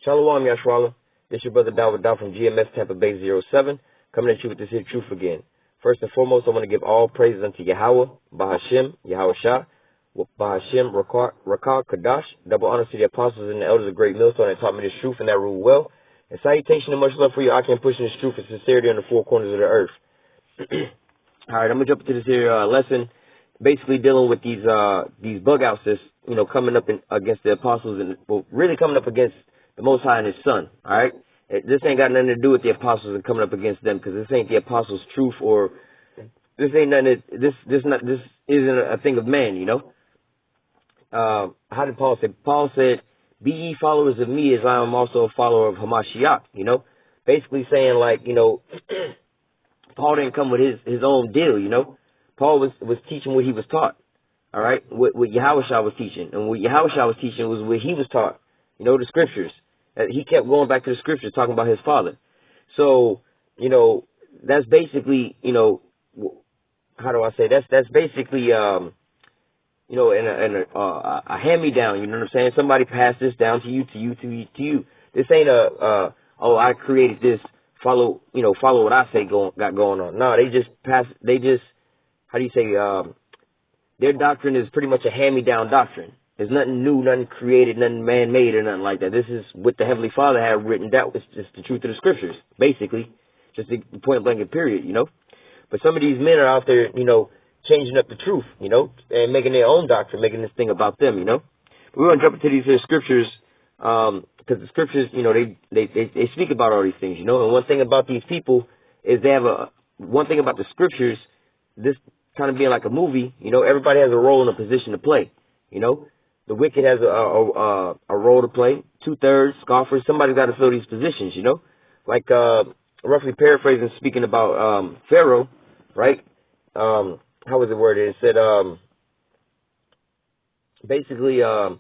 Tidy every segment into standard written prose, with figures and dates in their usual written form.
Shalom, Yashwala. This your brother Dawud Daw from GMS Tampa Bay '07, coming at you with this here truth again. First and foremost, I want to give all praises unto Yahweh, Bahashem, Yahweh Shah, Bahashem, Rakah, Kadash. Double honors to the apostles and the elders of Great Millstone that taught me this truth and that rule well. And salutation and much love for you. I can push this truth and sincerity on the four corners of the earth. All right, I'm gonna jump into this here lesson, basically dealing with these bug outs that's coming up against the apostles and really coming up against the Most High and His Son. All right, this ain't got nothing to do with the apostles and coming up against them, because this ain't the apostles' truth, or this ain't nothing. This isn't a thing of man. How did Paul say? Paul said, "Be ye followers of me, as I am also a follower of Hamashiach." Basically saying Paul didn't come with his own deal. Paul was teaching what he was taught. All right, what Yahushua was teaching, and what Yahushua was teaching was what he was taught. The scriptures. He kept going back to the scriptures, talking about his father. So, that's basically, how do I say? That's basically, a hand-me-down. You know what I'm saying? Somebody passed this down to you, to you, to you, to you. This ain't I created this. Follow what I say got going on. No, how do you say? Their doctrine is pretty much a hand-me-down doctrine. There's nothing new, nothing created, nothing man-made, or nothing like that. This is what the Heavenly Father had written down. It's just the truth of the scriptures, basically. Just the point blank and period, But some of these men are out there, changing up the truth, and making their own doctrine, making this thing about them, But we're going to jump into these here scriptures, because the scriptures, they speak about all these things, And one thing about these people is they have one thing about the scriptures, this kind of being like a movie, everybody has a role and a position to play, The wicked has a role to play. 2/3 scoffers. Somebody's got to fill these positions, Like roughly paraphrasing, speaking about Pharaoh, right? How was it worded? It said basically the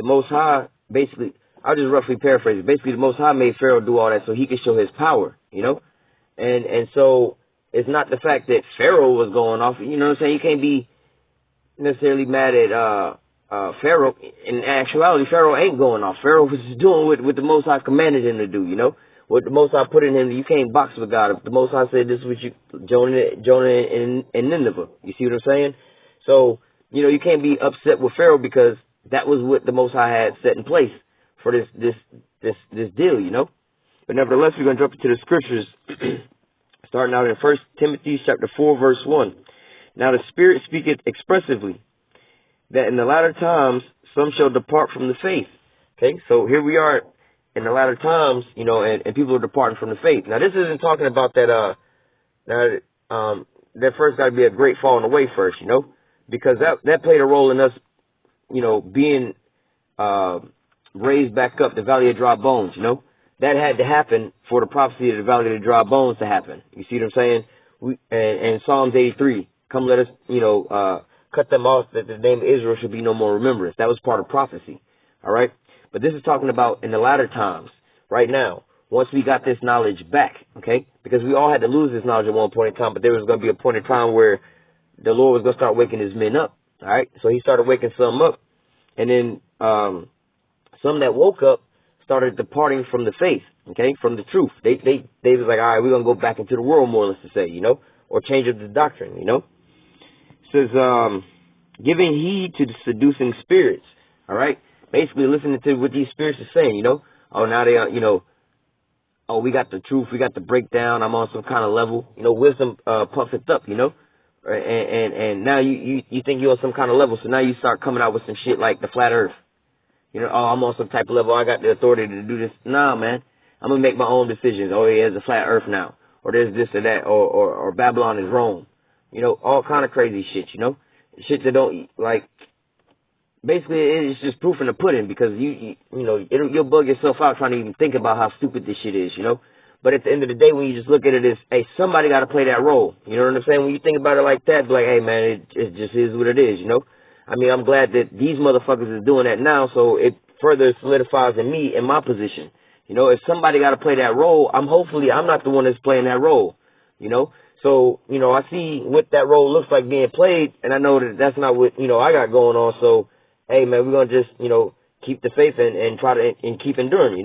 Most High. Basically, I'll just roughly paraphrase it. Basically, the Most High made Pharaoh do all that so he could show his power, And so it's not the fact that Pharaoh was going off. You know what I'm saying? You can't be necessarily mad at Pharaoh. In actuality, Pharaoh ain't going off. Pharaoh was just doing what the Most High commanded him to do, What the Most High put in him. You can't box with God. If the Most High said this is what Jonah and Nineveh. You see what I'm saying? So, you can't be upset with Pharaoh because that was what the Most High had set in place for this deal, But nevertheless, we're going to jump into the scriptures, starting out in 1 Timothy chapter 4, verse 1. Now the Spirit speaketh expressively, that in the latter times some shall depart from the faith. Okay, so here we are in the latter times, and people are departing from the faith. Now this isn't talking about that. That first got to be a great falling away first, because that played a role in us, being raised back up the valley of dry bones. That had to happen for the prophecy of the valley of the dry bones to happen. You see what I'm saying? And Psalms 83, come let us, cut them off, that the name of Israel should be no more remembrance. That was part of prophecy. All right. But this is talking about in the latter times, right now, once we got this knowledge back. Okay. Because we all had to lose this knowledge at one point in time, but there was going to be a point in time where the Lord was going to start waking his men up. All right. So he started waking some up, and then some that woke up started departing from the faith. Okay. From the truth. They was like, all right, we're going to go back into the world, more or less to say, or change up the doctrine, says, giving heed to the seducing spirits. All right. Basically listening to what these spirits are saying, Oh, now they are, oh, we got the truth. We got the breakdown. I'm on some kind of level, wisdom, puffeth up, and now you think you're on some kind of level. So now you start coming out with some shit like the flat earth. Oh, I'm on some type of level. I got the authority to do this. Nah, man, I'm going to make my own decisions. Oh, yeah, there's a flat earth now, or there's this or that, or Babylon is Rome. All kind of crazy shit, shit that don't, like, basically it's just proof in the pudding, because you'll bug yourself out trying to even think about how stupid this shit is, But at the end of the day, when you just look at it as, hey, somebody got to play that role. You know what I'm saying? When you think about it like that, be like, hey, man, it just is what it is, I mean, I'm glad that these motherfuckers is doing that now, so it further solidifies in my position. If somebody got to play that role, I'm not the one that's playing that role, So, I see what that role looks like being played, and I know that that's not what, I got going on. So, hey, man, we're going to just, keep the faith and try to and keep enduring,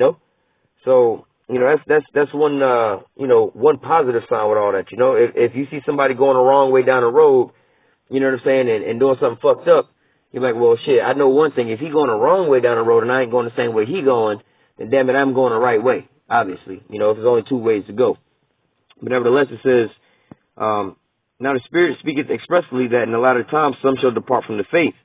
So, you know, that's one, you know, one positive sign with all that. You know, if you see somebody going the wrong way down the road, you know what I'm saying, and doing something fucked up, you're like, well, shit, I know one thing. If he going the wrong way down the road and I ain't going the same way he going, then damn it, I'm going the right way, obviously. You know, if there's only two ways to go. But nevertheless, it says, now the Spirit speaketh expressly that in a lot of times some shall depart from the faith,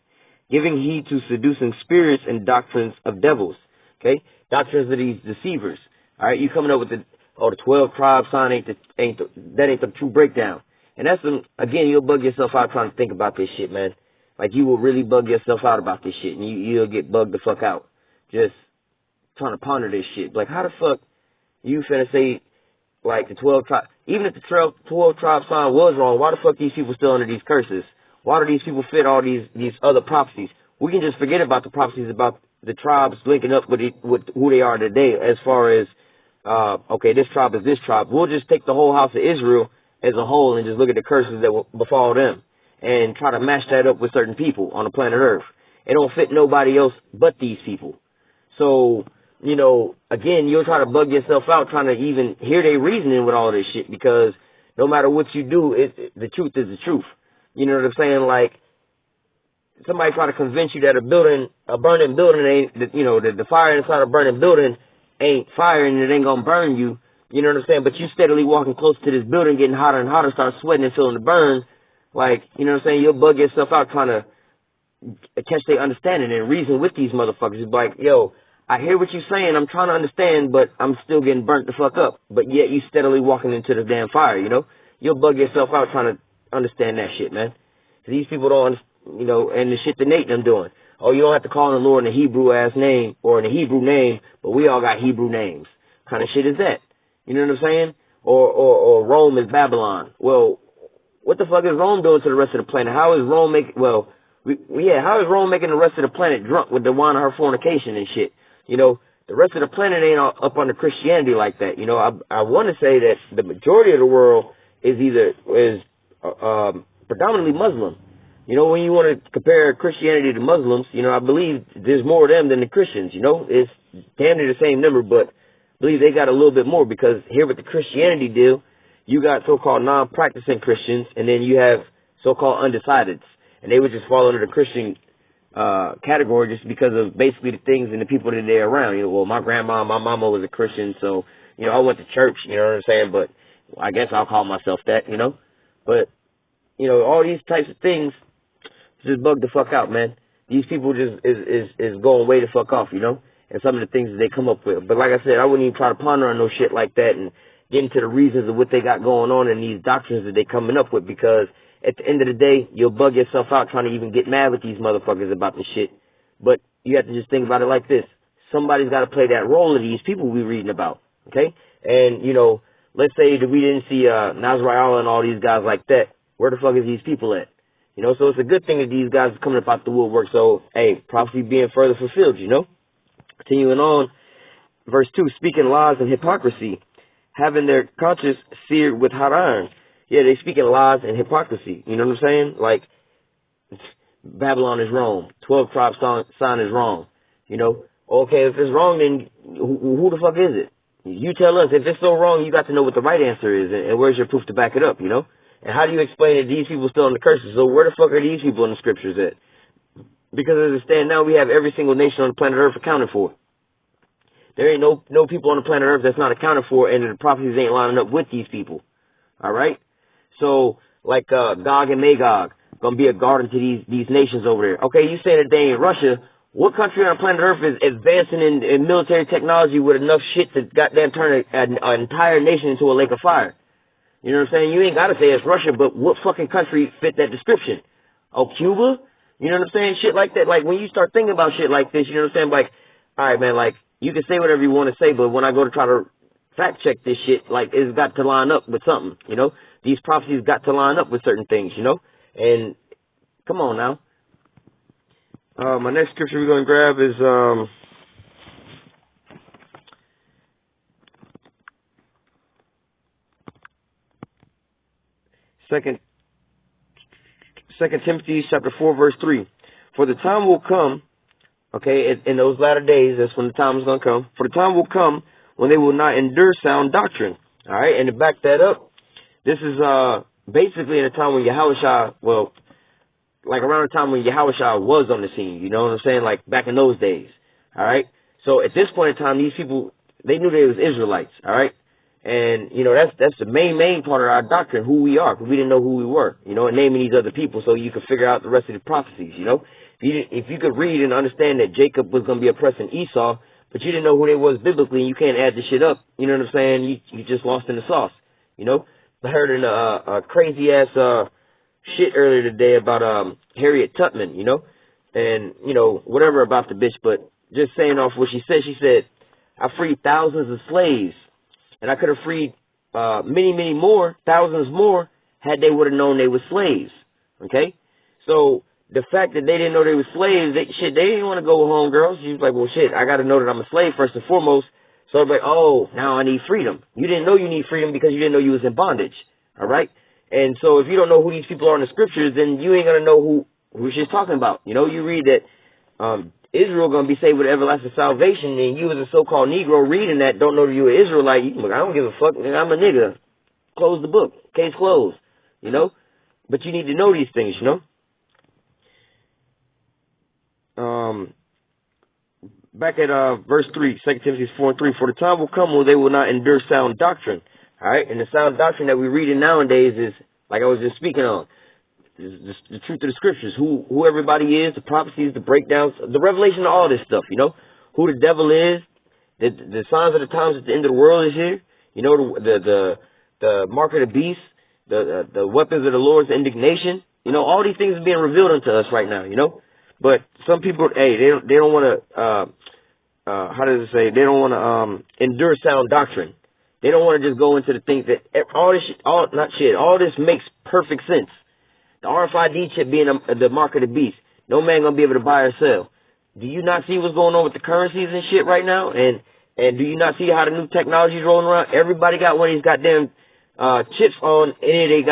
giving heed to seducing spirits and doctrines of devils. Okay? Doctrines of these deceivers. All right? You coming up with the 12 tribe sign that ain't the true breakdown. And that's again, you'll bug yourself out trying to think about this shit, man. Like, you will really bug yourself out about this shit, and you'll get bugged the fuck out. Just trying to ponder this shit. Like, how the fuck you finna say, like, the 12 tribe, even if the 12 tribe sign was wrong, why the fuck these people still under these curses? Why do these people fit all these other prophecies? We can just forget about the prophecies about the tribes linking up with who they are today, as far as, okay, this tribe is this tribe. We'll just take the whole house of Israel as a whole and just look at the curses that will befall them and try to match that up with certain people on the planet Earth. It don't fit nobody else but these people. So, you know, again, you'll try to bug yourself out trying to even hear their reasoning with all this shit, because no matter what you do, the truth is the truth. You know what I'm saying? Like, somebody try to convince you that a burning building ain't, you know, the fire inside a burning building ain't fire and it ain't gonna burn you. You know what I'm saying? But you steadily walking close to this building, getting hotter and hotter, start sweating and feeling the burn. Like, you know what I'm saying? You'll bug yourself out trying to catch their understanding and reason with these motherfuckers. It's like, yo, I hear what you're saying. I'm trying to understand, but I'm still getting burnt the fuck up. But yet you steadily walking into the damn fire, you know? You'll bug yourself out trying to understand that shit, man. These people don't, you know, and the shit that Nate them doing. Oh, you don't have to call on the Lord in a Hebrew-ass name or in a Hebrew name, but we all got Hebrew names. What kind of shit is that? You know what I'm saying? Or Rome is Babylon. Well, what the fuck is Rome doing to the rest of the planet? How is Rome making, how is Rome making the rest of the planet drunk with the wine of her fornication and shit? You know, the rest of the planet ain't all up under Christianity like that. You know, I want to say that the majority of the world is predominantly Muslim. You know, when you want to compare Christianity to Muslims, you know, I believe there's more of them than the Christians. You know, it's damn near the same number, but I believe they got a little bit more, because here with the Christianity deal, you got so-called non-practicing Christians, and then you have so-called undecideds, and they would just fall under the Christian category just because of basically the things and the people that they're around. You know, well, my mama was a Christian, so, you know, I went to church, you know what I'm saying, but I guess I'll call myself that, you know. But, you know, all these types of things just bug the fuck out, man. These people just is going way the fuck off, you know, and some of the things that they come up with. But like I said, I wouldn't even try to ponder on no shit like that and get into the reasons of what they got going on and these doctrines that they coming up with, because at the end of the day, you'll bug yourself out trying to even get mad with these motherfuckers about this shit. But you have to just think about it like this. Somebody's got to play that role of these people we reading about, okay? And, you know, let's say that we didn't see Nasrallah and all these guys like that. Where the fuck is these people at? You know, so it's a good thing that these guys are coming up out the woodwork. So, hey, prophecy being further fulfilled, you know? Continuing on, verse 2, speaking lies and hypocrisy, having their conscience seared with hot iron. Yeah, they speaking lies and hypocrisy. You know what I'm saying? Like, Babylon is wrong. 12 tribe sign is wrong. You know? Okay, if it's wrong, then who the fuck is it? You tell us. If it's so wrong, you got to know what the right answer is, and where's your proof to back it up, you know? And how do you explain that these people still in the curses? So where the fuck are these people in the scriptures at? Because as it stands now, we have every single nation on the planet Earth accounted for. There ain't no people on the planet Earth that's not accounted for, and the prophecies ain't lining up with these people. All right? So, like Gog and Magog, gonna be a garden to these nations over there. Okay, you saying that they ain't Russia. What country on planet Earth is advancing in military technology with enough shit to goddamn turn an entire nation into a lake of fire? You know what I'm saying? You ain't gotta say it's Russia, but what fucking country fit that description? Oh, Cuba? You know what I'm saying? Shit like that. Like, when you start thinking about shit like this, you know what I'm saying? Like, alright, man, like, you can say whatever you want to say, but when I go to try to fact check this shit, like, it's got to line up with something, you know? These prophecies got to line up with certain things, you know? And, come on now. My next scripture we're going to grab is, Second Timothy chapter 4, verse 3. For the time will come, okay, in those latter days, that's when the time is going to come. For the time will come when they will not endure sound doctrine. All right, and to back that up, this is basically in a time when Yahushua, well, like around the time when Yahushua was on the scene, you know what I'm saying? Like back in those days. All right. So at this point in time, these people, they knew they was Israelites. All right. And, you know, that's the main part of our doctrine, who we are, because we didn't know who we were, you know, and naming these other people so you could figure out the rest of the prophecies, you know. If you could read and understand that Jacob was going to be oppressing Esau, but you didn't know who they was biblically, and you can't add the shit up, you know what I'm saying? You just lost in the sauce, you know. I heard in a crazy-ass shit earlier today about Harriet Tubman, you know, and, you know, whatever about the bitch, but just saying off what she said, I freed thousands of slaves. And I could have freed many more, thousands more, had they would have known they were slaves. Okay? So the fact that they didn't know they were slaves, they didn't want to go home, girls. She was like, well, shit, I got to know that I'm a slave first and foremost. So I'm like, oh, now I need freedom. You didn't know you need freedom because you didn't know you was in bondage. All right? And so if you don't know who these people are in the scriptures, then you ain't going to know who she's talking about. You know, you read that Israel going to be saved with everlasting salvation, and you as a so-called Negro reading that don't know that you're an Israelite, you look, I don't give a fuck, I'm a nigga. Close the book. Case closed. You know? But you need to know these things, you know? Back at verse 3, 2 Timothy 4:3, for the time will come when they will not endure sound doctrine. All right? And the sound doctrine that we're reading nowadays is, like I was just speaking on, the truth of the scriptures, who everybody is, the prophecies, the breakdowns, the revelation of all this stuff, you know, who the devil is, the signs of the times at the end of the world is here, you know, the mark of the beast, the weapons of the Lord's indignation, you know, all these things are being revealed unto us right now, you know, but some people, hey, they don't want to, how does it say, they don't want to endure sound doctrine. They don't want to just go into the things that all this makes perfect sense. The RFID chip being the mark of the beast. No man going to be able to buy or sell. Do you not see what's going on with the currencies and shit right now? And do you not see how the new technology is rolling around? Everybody got one of these goddamn chips on any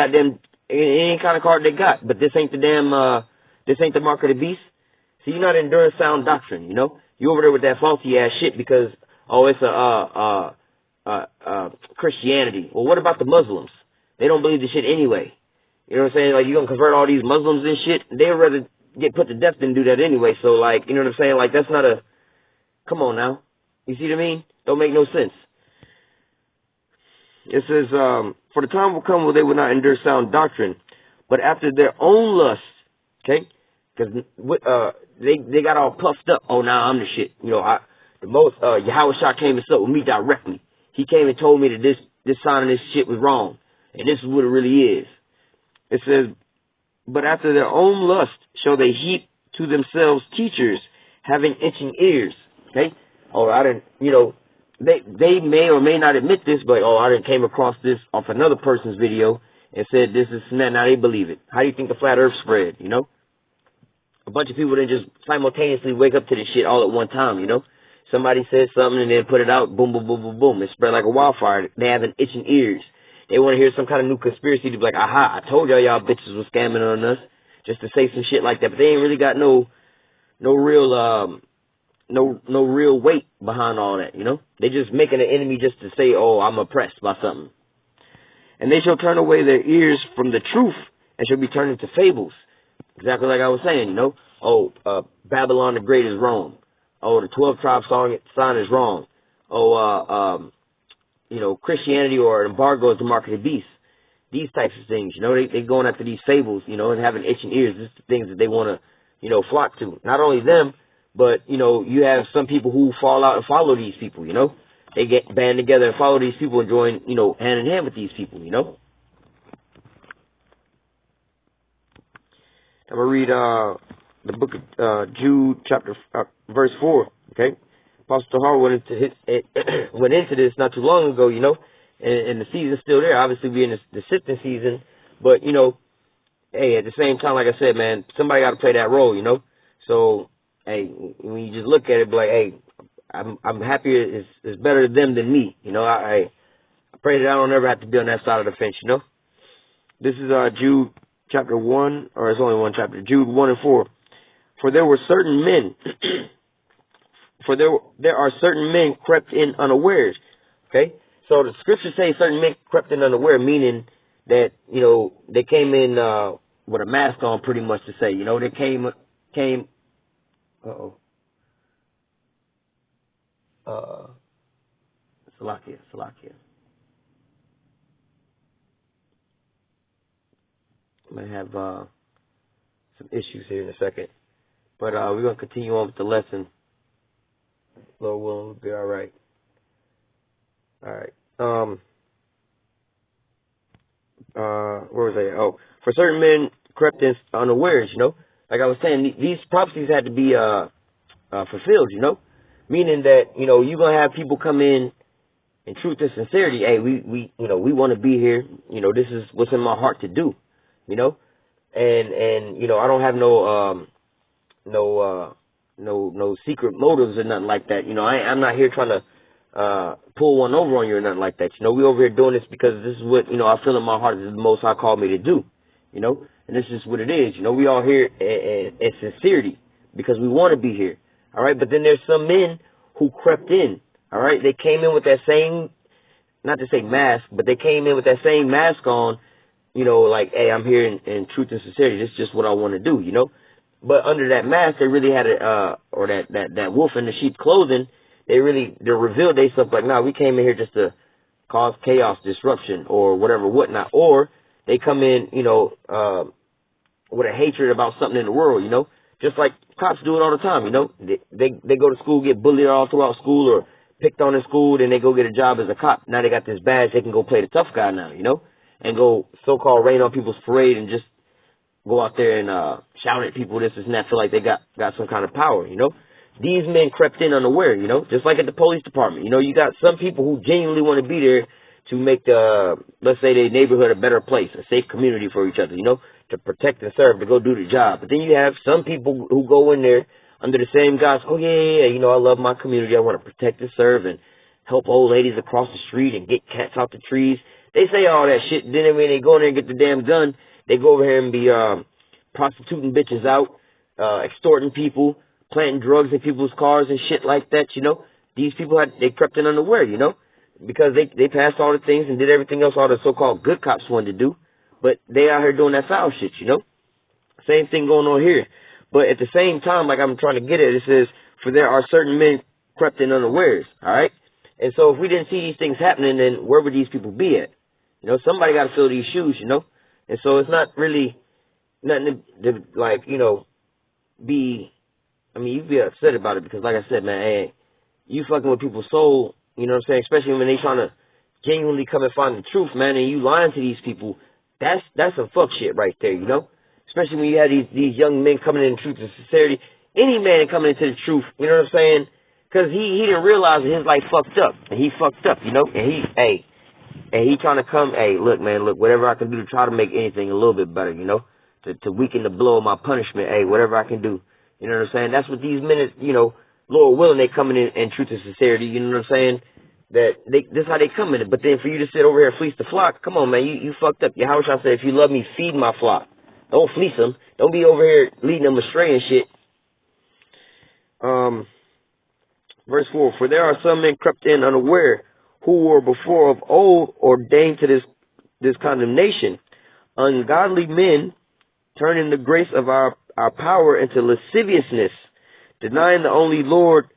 kind of card they got. But this ain't this ain't the mark of the beast. See, you're not enduring sound doctrine, you know? You over there with that faulty ass shit because, oh, it's Christianity. Well, what about the Muslims? They don't believe the shit anyway. You know what I'm saying? Like, you're going to convert all these Muslims and shit. They'd rather get put to death than do that anyway. So, like, you know what I'm saying? Like, that's not a... Come on now. You see what I mean? Don't make no sense. It says, for the time will come where they will not endure sound doctrine, but after their own lust, okay? Because they got all puffed up. Oh, now I'm the shit. You know, Yahushua came and spoke with me directly. He came and told me that this sign of this shit was wrong. And this is what it really is. It says, but after their own lust shall they heap to themselves teachers having itching ears. Okay? Oh, I didn't, you know, they may or may not admit this, but, oh, I didn't came across this off another person's video and said this is that. Now they believe it. How do you think the flat earth spread, you know? A bunch of people didn't just simultaneously wake up to this shit all at one time, you know? Somebody said something and then put it out, boom, boom, boom, boom, boom. It spread like a wildfire. They having itching ears. They want to hear some kind of new conspiracy to be like, aha, I told y'all bitches was scamming on us, just to say some shit like that. But they ain't really got no real weight behind all that, you know? They just making an enemy just to say, oh, I'm oppressed by something. And they shall turn away their ears from the truth and shall be turned into fables. Exactly like I was saying, you know? Oh, Babylon the Great is wrong. Oh, the 12 tribe sign is wrong. Oh, you know, Christianity or embargo is the mark of the beast. These types of things, you know, they going after these fables, you know, and having itching ears. This is the things that they want to, you know, flock to. Not only them, but, you know, you have some people who fall out and follow these people, you know. They get band together and follow these people and join, you know, hand in hand with these people, you know. I'm going to read the book of Jude, verse 4, okay? Apostle Hart went into this not too long ago, you know, and the season's still there. Obviously, we're in the sifting season, but, you know, hey, at the same time, like I said, man, somebody got to play that role, you know. So, hey, when you just look at it, be like, hey, I'm happier. It's better them than me, you know. I pray that I don't ever have to be on that side of the fence, you know. This is Jude chapter 1, or it's only one chapter, Jude 1 and 4. For there were certain men. For there are certain men crept in unawares, Okay? So the scriptures say certain men crept in unaware, meaning that, you know, they came in with a mask on, pretty much to say, you know, they came Salakia. I'm going to have some issues here in a second. But we're going to continue on with the lesson. Lord willing, we'll be all right. All right. Where was I? Oh, for certain men crept in unawares, you know. Like I was saying, these prophecies had to be fulfilled, you know. Meaning that, you know, you're going to have people come in truth and sincerity. Hey, we you know, we want to be here. You know, this is what's in my heart to do, you know. And you know, I don't have no secret motives or nothing like that. You know, I'm not here trying to pull one over on you or nothing like that. You know, we over here doing this because this is what, you know, I feel in my heart is the Most High called me to do, you know, and this is what it is. You know, we all here in sincerity because we want to be here. All right. But then there's some men who crept in. All right. They came in with that same, not to say mask, but they came in with that same mask on, you know, like, hey, I'm here in truth and sincerity. This is just what I want to do, you know. But under that mask, they really had or that wolf in the sheep clothing, they revealed themselves like, nah, we came in here just to cause chaos, disruption, or whatever, whatnot. Or they come in, you know, with a hatred about something in the world, you know. Just like cops do it all the time, you know. They go to school, get bullied all throughout school, or picked on in school, then they go get a job as a cop. Now they got this badge, they can go play the tough guy now, you know, and go so-called rain on people's parade and just go out there and shout at people, this and that, feel like they got some kind of power, you know. These men crept in unaware, you know, just like at the police department. You know, you got some people who genuinely want to be there to make let's say, their neighborhood a better place, a safe community for each other, you know, to protect and serve, to go do the job. But then you have some people who go in there under the same guise, oh, yeah, you know, I love my community, I want to protect and serve and help old ladies across the street and get cats out the trees. They say all that shit, then when they go in there and get the damn gun, they go over here and be prostituting bitches out, extorting people, planting drugs in people's cars and shit like that, you know. These people, they crept in unaware, you know, because they passed all the things and did everything else all the so-called good cops wanted to do, but they out here doing that foul shit, you know. Same thing going on here. But at the same time, like I'm trying to get at, it says, for there are certain men crept in unawares, all right? And so if we didn't see these things happening, then where would these people be at? You know, somebody got to fill these shoes, you know. And so it's not really nothing to like, you know, I mean, you be upset about it because, like I said, man, hey, you fucking with people's soul, you know what I'm saying? Especially when they trying to genuinely come and find the truth, man, and you lying to these people. That's some fuck shit right there, you know? Especially when you have these young men coming in truth and sincerity. Any man coming into the truth, you know what I'm saying? Because he didn't realize that his life fucked up. And he fucked up, you know? And he trying to come, hey, look, man, look, whatever I can do to try to make anything a little bit better, you know? To weaken the blow of my punishment, hey, whatever I can do. You know what I'm saying? That's what these men, you know, Lord willing, they coming in truth and sincerity, you know what I'm saying? This is how they come in it. But then for you to sit over here and fleece the flock, come on, man, you fucked up. Yahweh Shah said, if you love me, feed my flock. Don't fleece them. Don't be over here leading them astray and shit. Verse 4, for there are some men crept in unaware, who were before of old ordained to this condemnation, ungodly men, turning the grace of our power into lasciviousness, denying the only Lord,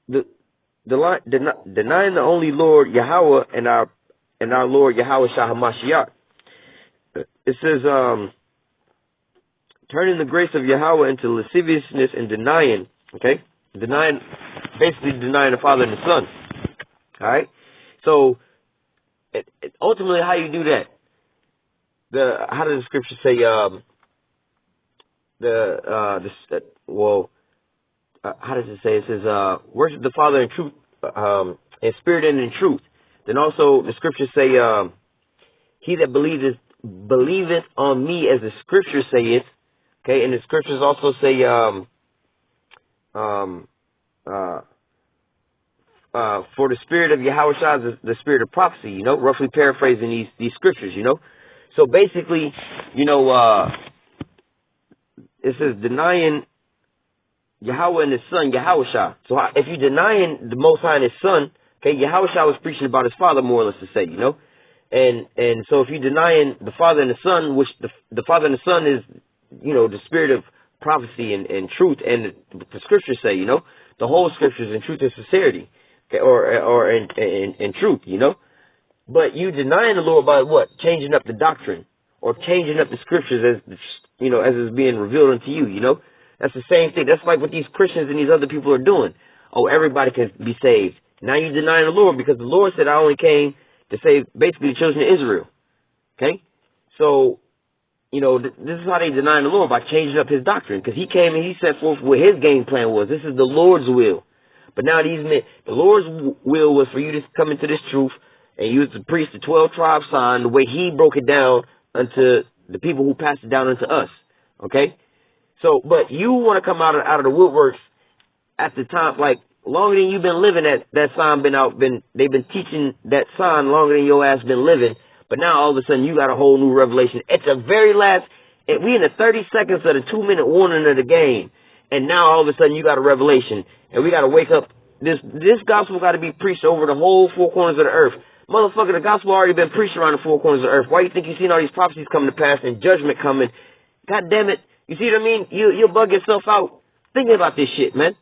denying the only Lord Yahweh and our Lord Yahweh Shah HaMashiach. It says, turning the grace of Yahweh into lasciviousness and denying, okay? Basically denying the Father and the Son. All right? So, ultimately, how you do that? How does the scripture say, how does it say? It says, worship the Father in truth, in spirit and in truth. Then also the scriptures say, he that believeth on me, as the scripture saith. Okay, and the scriptures also say, for the spirit of Yahweh Shah is the spirit of prophecy, you know, roughly paraphrasing these scriptures, you know. So basically, you know, it says denying Yahweh and his son, Yahweh Shah. So if you're denying the Most High and his son, Okay, Yahushua was preaching about his Father, more or less to say, you know. And so if you're denying the Father and the Son, which the Father and the Son is, you know, the spirit of prophecy and truth, and the scriptures say, you know, the whole scriptures in truth and sincerity, okay, or in truth, you know. But you denying the Lord by what? Changing up the doctrine or changing up the scriptures as, you know, as it's being revealed unto you, you know. That's the same thing. That's like what these Christians and these other people are doing. Oh, everybody can be saved. Now you're denying the Lord, because the Lord said, I only came to save basically the children of Israel. Okay? So, you know, this is how they denying the Lord, by changing up his doctrine. Because he came and he set forth what his game plan was. This is the Lord's will. But now these men, the Lord's will was for you to come into this truth and use the priest, the 12 tribe sign, the way he broke it down unto the people who passed it down unto us. Okay? So, but you want to come out of the woodworks at the time, like, longer than you've been living, that sign they've been teaching that sign longer than your ass been living. But now all of a sudden you got a whole new revelation. It's the very last, we in the 30 seconds of the 2-minute warning of the game. And now all of a sudden you got a revelation. And we got to wake up. This gospel got to be preached over the whole four corners of the earth. Motherfucker, the gospel already been preached around the four corners of the earth. Why you think you seen all these prophecies coming to pass and judgment coming? God damn it. You see what I mean? You'll bug yourself out thinking about this shit, man.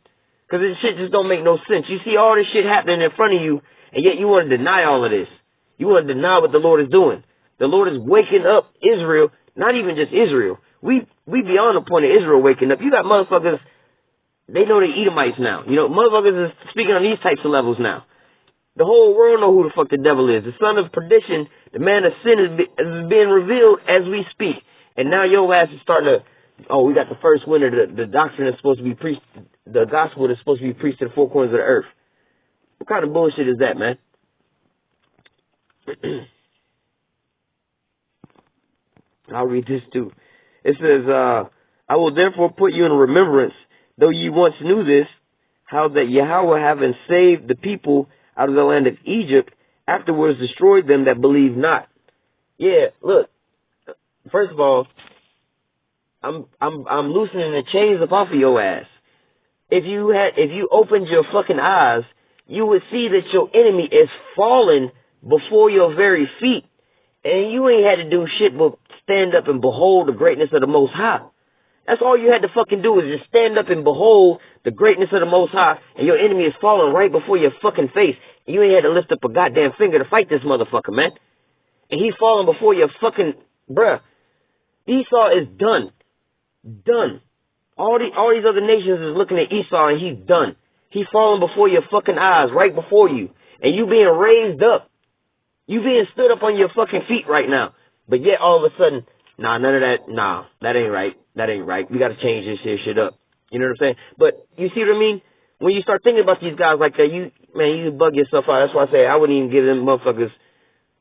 Because this shit just don't make no sense. You see all this shit happening in front of you, and yet you want to deny all of this. You want to deny what the Lord is doing. The Lord is waking up Israel, not even just Israel. We beyond the point of Israel waking up. You got motherfuckers, they know they Edomites now. You know, motherfuckers is speaking on these types of levels now. The whole world know who the fuck the devil is. The son of perdition, the man of sin is being revealed as we speak. And now your ass is starting to, oh, we got the first winter, the doctrine is supposed to be preached, the gospel is supposed to be preached to the four corners of the earth. What kind of bullshit is that, man? I'll read this too. It says, I will therefore put you in remembrance, though you once knew this, how that Yahweh, having saved the people out of the land of Egypt, afterwards destroyed them that believe not. Yeah, look, first of all, I'm loosening the chains up off of your ass. If you opened your fucking eyes, you would see that your enemy is falling before your very feet. And you ain't had to do shit but stand up and behold the greatness of the Most High. That's all you had to fucking do, is just stand up and behold the greatness of the Most High, and your enemy is falling right before your fucking face. And you ain't had to lift up a goddamn finger to fight this motherfucker, man. And he's falling before your fucking, bruh. Esau is done. Done. All these other nations is looking at Esau, and he's done. He's falling before your fucking eyes, right before you. And you being raised up. You being stood up on your fucking feet right now. But yet all of a sudden, nah, none of that, nah, that ain't right. That ain't right. We got to change this shit up. You know what I'm saying? But you see what I mean? When you start thinking about these guys like that, you bug yourself out. That's why I say I wouldn't even give them motherfuckers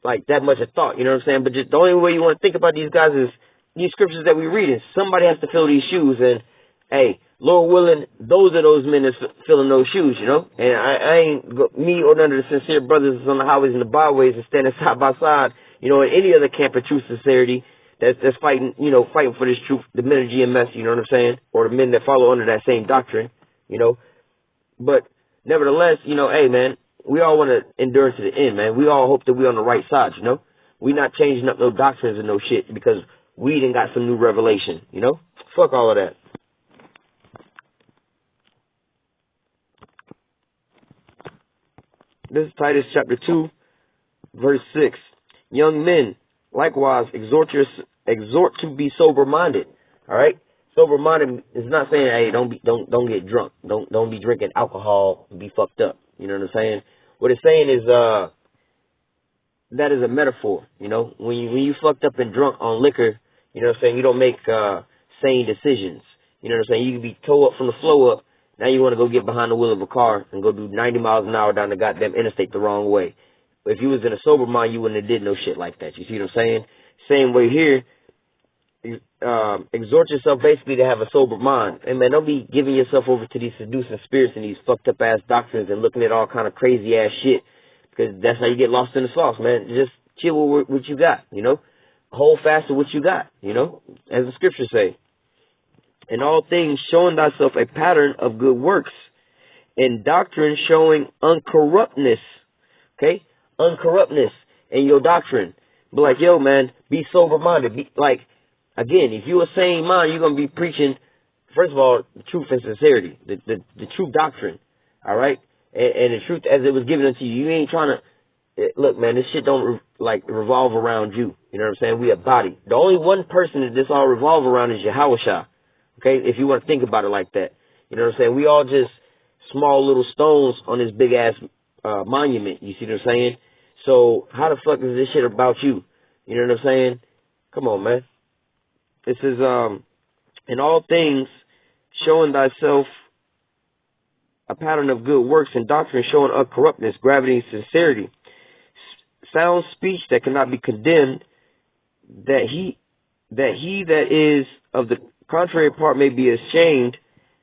like that much a thought. You know what I'm saying? But just the only way you want to think about these guys is these scriptures that we reading. Somebody has to fill these shoes, and hey, Lord willing, those are those men that's filling those shoes, you know? And I ain't, me or none of the sincere brothers on the highways and the byways and standing side by side, you know, in any other camp of true sincerity that's fighting, you know, fighting for this truth, the men of GMS, you know what I'm saying? Or the men that follow under that same doctrine, you know? But nevertheless, you know, hey, man, we all want to endure to the end, man. We all hope that we're on the right side, you know? We not changing up no doctrines and no shit because we done got some new revelation, you know? Fuck all of that. This is Titus chapter 2, verse 6. Young men, likewise, exhort to be sober-minded. All right? Sober-minded is not saying, hey, don't get drunk. Don't be drinking alcohol and be fucked up. You know what I'm saying? What it's saying is that is a metaphor. You know, when you fucked up and drunk on liquor, you know what I'm saying, you don't make sane decisions. You know what I'm saying? You can be towed up from the flow up. Now you want to go get behind the wheel of a car and go do 90 miles an hour down the goddamn interstate the wrong way. But if you was in a sober mind, you wouldn't have did no shit like that. You see what I'm saying? Same way here. Exhort yourself basically to have a sober mind. And man, don't be giving yourself over to these seducing spirits and these fucked up ass doctrines and looking at all kind of crazy ass shit. Because that's how you get lost in the sauce, man. Just chill with what you got, you know? Hold fast to what you got, you know? As the scriptures say. In all things, showing thyself a pattern of good works, in doctrine showing uncorruptness, Okay? Uncorruptness in your doctrine. Be like, yo, man, be sober-minded. Be, like, again, if you're a sane mind, you're going to be preaching, first of all, the truth and sincerity, the true doctrine, all right? And the truth as it was given unto you. You ain't trying to, look, man, this shit don't, revolve around you. You know what I'm saying? We a body. The only one person that this all revolve around is Yahweh Shah, okay? If you want to think about it like that. You know what I'm saying? We all just small little stones on this big-ass monument. You see what I'm saying? So how the fuck is this shit about you? You know what I'm saying? Come on, man. This is, in all things, showing thyself a pattern of good works and doctrine, showing uncorruptness, gravity, and sincerity. Sound speech that cannot be condemned, that he that is of the contrary part may be ashamed,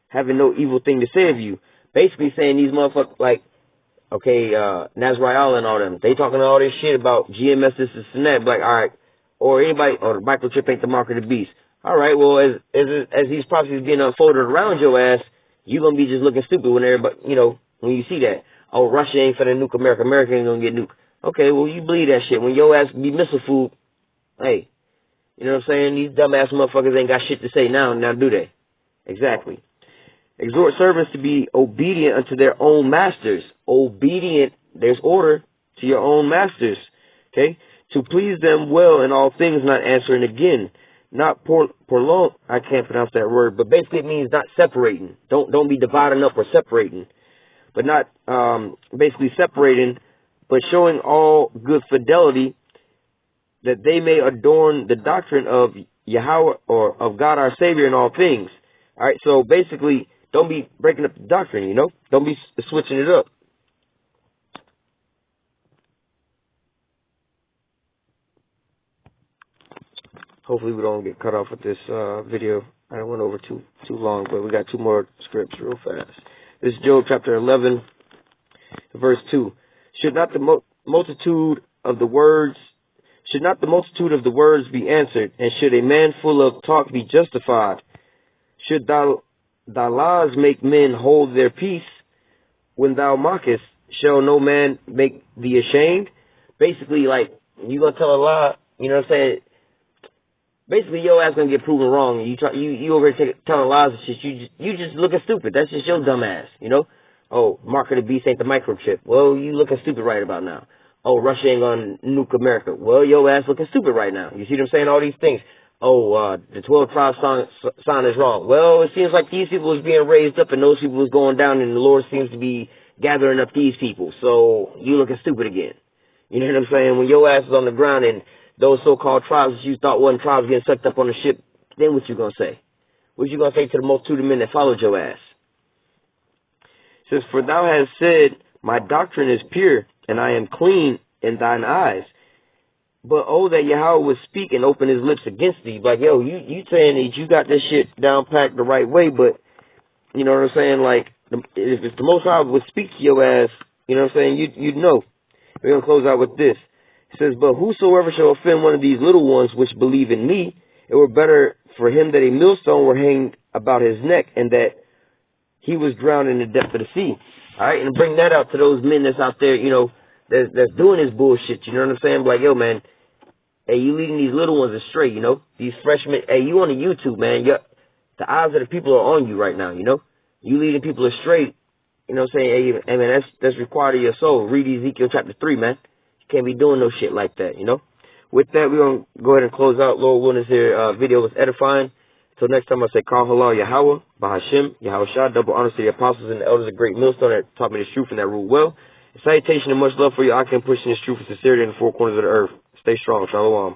having no evil thing to say of you. Basically saying these motherfuckers, like, okay, Nazariah and all them, they talking all this shit about GMS, this and that, like, all right, or anybody, or the microchip ain't the mark of the beast. All right, well, as these prophecies getting unfolded around your ass, you gonna be just looking stupid when everybody, you know, when you see that. Oh, Russia ain't finna nuke America. America ain't gonna get nuked. Okay, well, you believe that shit. When your ass be missile food, hey, you know what I'm saying? These dumbass motherfuckers ain't got shit to say now do they? Exactly. Exhort servants to be obedient unto their own masters. Obedient, there's order to your own masters. Okay? To please them well in all things, not answering again. Not prolong, I can't pronounce that word, but basically it means not separating. Don't be dividing up or separating. But not basically separating, but showing all good fidelity, that they may adorn the doctrine of Yahweh, or of God our Savior in all things. All right, so basically, don't be breaking up the doctrine, you know? Don't be switching it up. Hopefully we don't get cut off with this video. I went over too long, but we got two more scripts real fast. This is Job chapter 11, verse 2. Should not the multitude of the words be answered, and should a man full of talk be justified? Should thy laws make men hold their peace? When thou mockest, shall no man make thee ashamed? Basically, like, you gonna tell a lie, you know what I'm saying? Basically, your ass gonna get proven wrong. You over here telling lies and shit. You just looking stupid. That's just your dumb ass, you know? Oh, mark of the beast ain't the microchip. Well, you looking stupid right about now. Oh, Russia ain't gonna nuke America. Well, your ass looking stupid right now. You see what I'm saying? All these things. Oh, the 12 tribes sign is wrong. Well, it seems like these people is being raised up and those people is going down, and the Lord seems to be gathering up these people. So you looking stupid again. You know what I'm saying? When your ass is on the ground and those so-called tribes that you thought wasn't tribes getting sucked up on the ship, then what you gonna say? What you gonna say to the multitude of men that followed your ass? It says, for thou hast said, my doctrine is pure, and I am clean in thine eyes. But oh, that Yahweh would speak and open his lips against thee. Like, yo, you saying that you got this shit down packed the right way, but, you know what I'm saying? Like, if the Most High would speak to your ass, you know what I'm saying? You'd know. We're going to close out with this. It says, but whosoever shall offend one of these little ones which believe in me, it were better for him that a millstone were hanged about his neck, and that he was drowned in the depth of the sea. All right, and bring that out to those men that's out there, you know, that's doing this bullshit. You know what I'm saying? Like, yo, man, hey, you leading these little ones astray, you know? These freshmen, hey, you on the YouTube, man. The eyes of the people are on you right now, you know? You leading people astray, you know what I'm saying? Hey, man, that's required of your soul. Read Ezekiel chapter 3, man. You can't be doing no shit like that, you know? With that, we're going to go ahead and close out. Lord willing, this video was edifying. Until next time, I say, Kal Halal Yahweh, Bahashim, Yahweh Shah, double honors to the apostles and the elders of Great Millstone that taught me this truth and that ruled well. Salutation and much love for you. I can push this truth and sincerity in the four corners of the earth. Stay strong. Shalom.